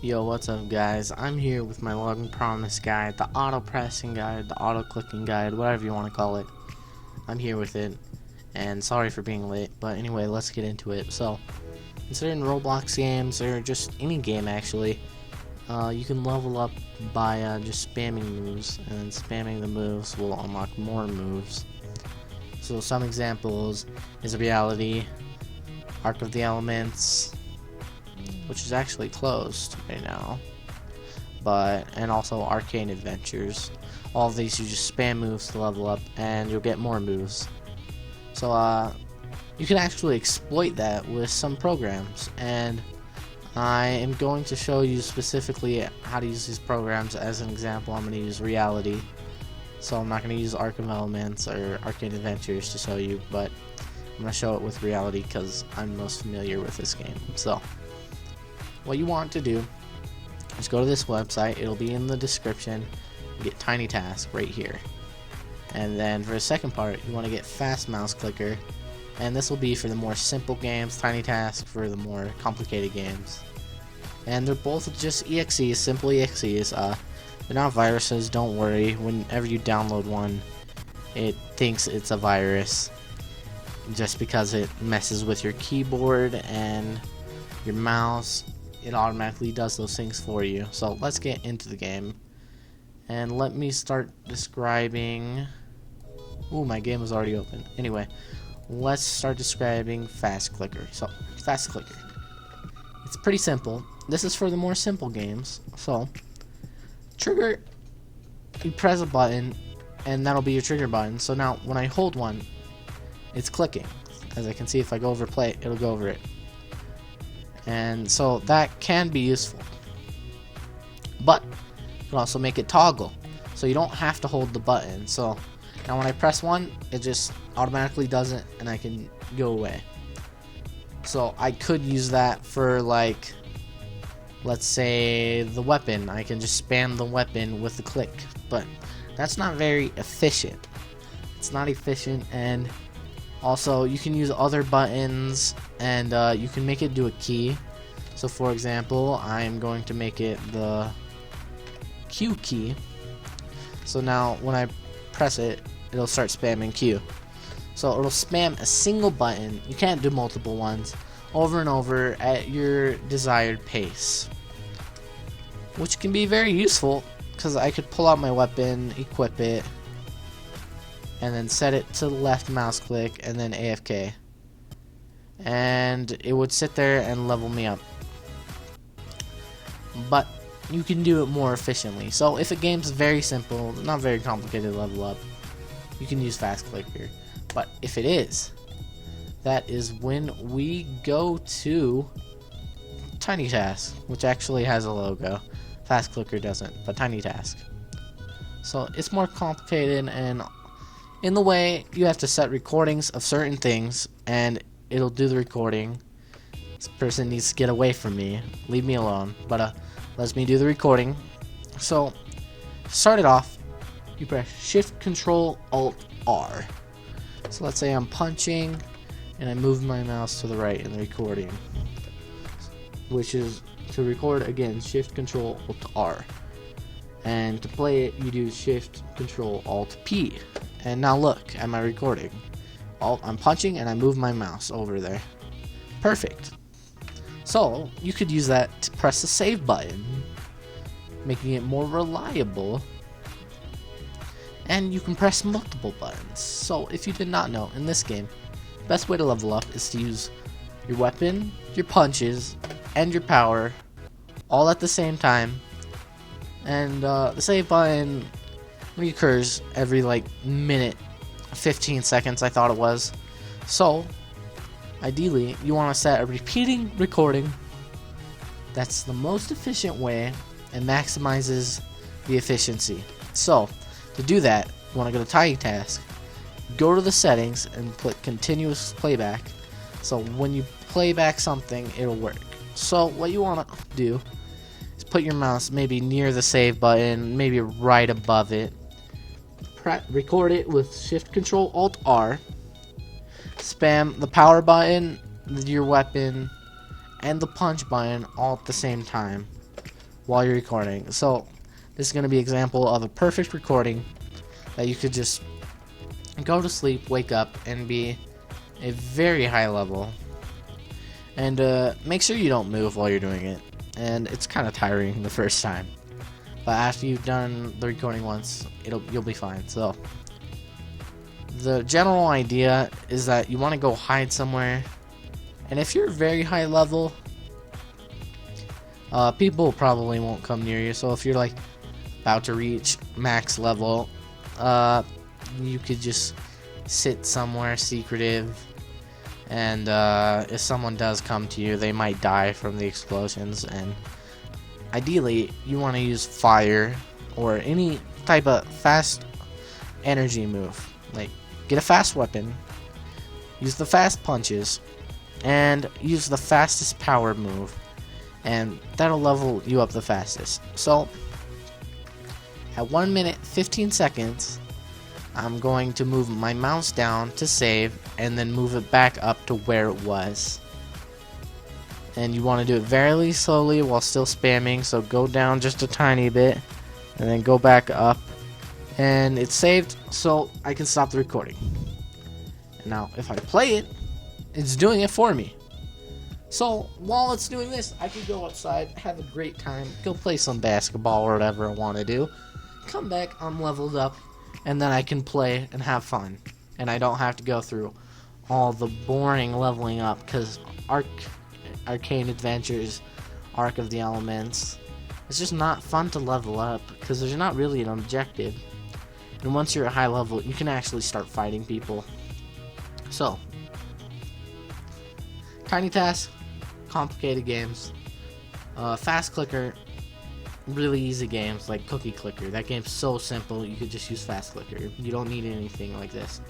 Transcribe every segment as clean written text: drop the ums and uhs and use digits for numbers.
Yo, what's up guys? I'm here with my login promise guide, the auto pressing guide, the auto clicking guide, whatever you want to call it. I'm here with it, and sorry for being late, but anyway, let's get into it. So, considering Roblox games, or just any game actually, you can level up by just spamming moves, and spamming the moves will unlock more moves. So some examples is Reality, Arc of the Elements, which is actually closed right now, and also Arcane Adventures. All of these you just spam moves to level up and you'll get more moves. So you can actually exploit that with some programs, and I am going to show you specifically how to use these programs. As an example, I'm going to use Reality, so I'm not going to use Arc of Elements or Arcane Adventures to show you, but I'm going to show it with Reality because I'm most familiar with this game. So what you want to do is go to this website. It'll be in the description. Get TinyTask right here, and then for the second part you want to get Fast Mouse Clicker, and this will be for the more simple games, TinyTask for the more complicated games. And they're both just EXEs, simple EXEs. They're not viruses, don't worry. Whenever you download one, it thinks it's a virus just because it messes with your keyboard and your mouse. It automatically does those things for you. So let's get into the game, and let me start describing. Ooh, my game is already open. Anyway, let's start describing Fast Clicker. So Fast Clicker, it's pretty simple. This is for the more simple games. So trigger, you press a button and that'll be your trigger button. So now when I hold one, it's clicking. As I can see, if I go over play, it'll go over it. And so that can be useful, but you can also make it toggle, so you don't have to hold the button. So now when I press one, it just automatically does it and I can go away. So I could use that for, like, let's say the weapon. I can just spam the weapon with a click, but that's not very efficient. It's not efficient. And also, you can use other buttons, and you can make it do a key. So for example, I'm going to make it the Q key. So now when I press it, it'll start spamming Q. So it'll spam a single button. You can't do multiple ones, over and over at your desired pace, which can be very useful because I could pull out my weapon, equip it, and then set it to the left mouse click and then AFK, and it would sit there and level me up. But you can do it more efficiently. So if a game's very simple, not very complicated to level up, you can use Fast Clicker. But if it is, that is when we go to TinyTask, which actually has a logo. Fast Clicker doesn't, but TinyTask. So it's more complicated, and in the way you have to set recordings of certain things and it'll do the recording. This person needs to get away from me, leave me alone, but lets me do the recording. So start it off, you press Shift Control Alt R. So let's say I'm punching and I move my mouse to the right in the recording, which is to record again, Shift Control Alt R. And to play it, you do Shift Control Alt P. And now look at my recording. I'm punching and I move my mouse over there. Perfect. So you could use that to press the save button, making it more reliable. And you can press multiple buttons. So if you did not know, in this game, the best way to level up is to use your weapon, your punches, and your power all at the same time. And the save button recurs every minute, 15 seconds I thought it was. So ideally you want to set a repeating recording. That's the most efficient way and maximizes the efficiency. So to do that, you want to go to TinyTask, go to the settings and click continuous playback. So when you play back something, it'll work. So what you want to do is put your mouse maybe near the save button, maybe right above it. Record it with Shift Control Alt R. Spam the power button, your weapon, and the punch button all at the same time. while you're recording. So this is going to be an example of a perfect recording that you could just go to sleep, wake up, and be a very high level. And make sure you don't move while you're doing it. And it's kind of tiring the first time, but after you've done the recording once, you'll be fine. So the general idea is that you want to go hide somewhere, and if you're very high level, people probably won't come near you. So if you're like about to reach max level, you could just sit somewhere secretive, and if someone does come to you, they might die from the explosions. And ideally you want to use fire or any type of fast energy move. Like, get a fast weapon, use the fast punches, and use the fastest power move, and that'll level you up the fastest. So at 1 minute 15 seconds, I'm going to move my mouse down to save, and then move it back up to where it was. And you want to do it very slowly while still spamming, so go down just a tiny bit, and then go back up. And it's saved, so I can stop the recording. And now, if I play it, it's doing it for me. So, while it's doing this, I can go outside, have a great time, go play some basketball or whatever I want to do. Come back, I'm leveled up, and then I can play and have fun. And I don't have to go through all the boring leveling up, because Arcane Adventures, Arc of the Elements, it's just not fun to level up, because there's not really an objective. And once you're at high level, you can actually start fighting people. So, TinyTask, complicated games. Fast Clicker, really easy games like Cookie Clicker. That game's so simple, you could just use Fast Clicker. You don't need anything like this.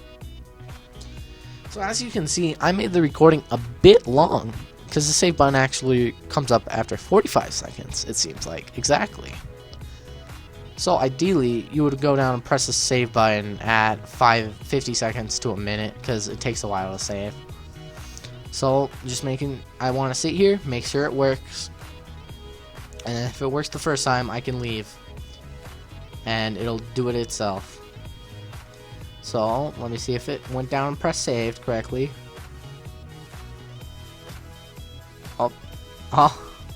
So as you can see, I made the recording a bit long, because the save button actually comes up after 45 seconds, it seems like. Exactly. So ideally, you would go down and press the save button at 50 seconds to a minute, because it takes a while to save. So I want to sit here, make sure it works, and if it works the first time, I can leave, and it'll do it itself. So let me see if it went down and pressed saved correctly.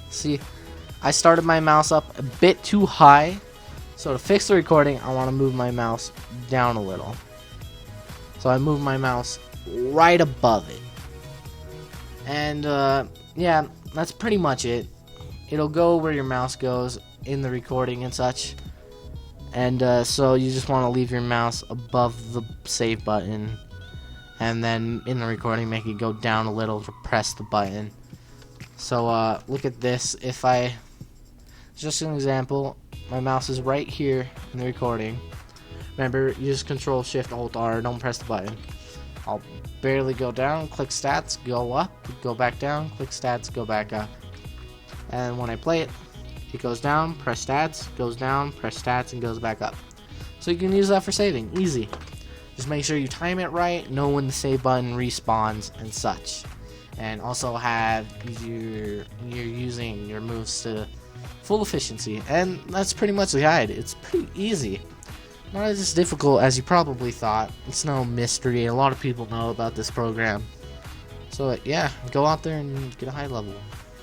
See, I started my mouse up a bit too high. So to fix the recording, I want to move my mouse down a little. So I move my mouse right above it. And yeah, that's pretty much it. It'll go where your mouse goes in the recording and such. And so you just want to leave your mouse above the save button. And then in the recording, make it go down a little to press the button. So look at this. Just an example, my mouse is right here in the recording. Remember, you just Control Shift Alt R, don't press the button. I'll barely go down, click stats, go up, go back down, click stats, go back up. And when I play it, it goes down, press stats, goes down, press stats, and goes back up. So you can use that for saving, easy. Just make sure you time it right, know when the save button respawns and such. And also have you're using your moves to full efficiency. And that's pretty much the guide. It's pretty easy. Not as difficult as you probably thought. It's no mystery. A lot of people know about this program. So yeah, go out there and get a high level.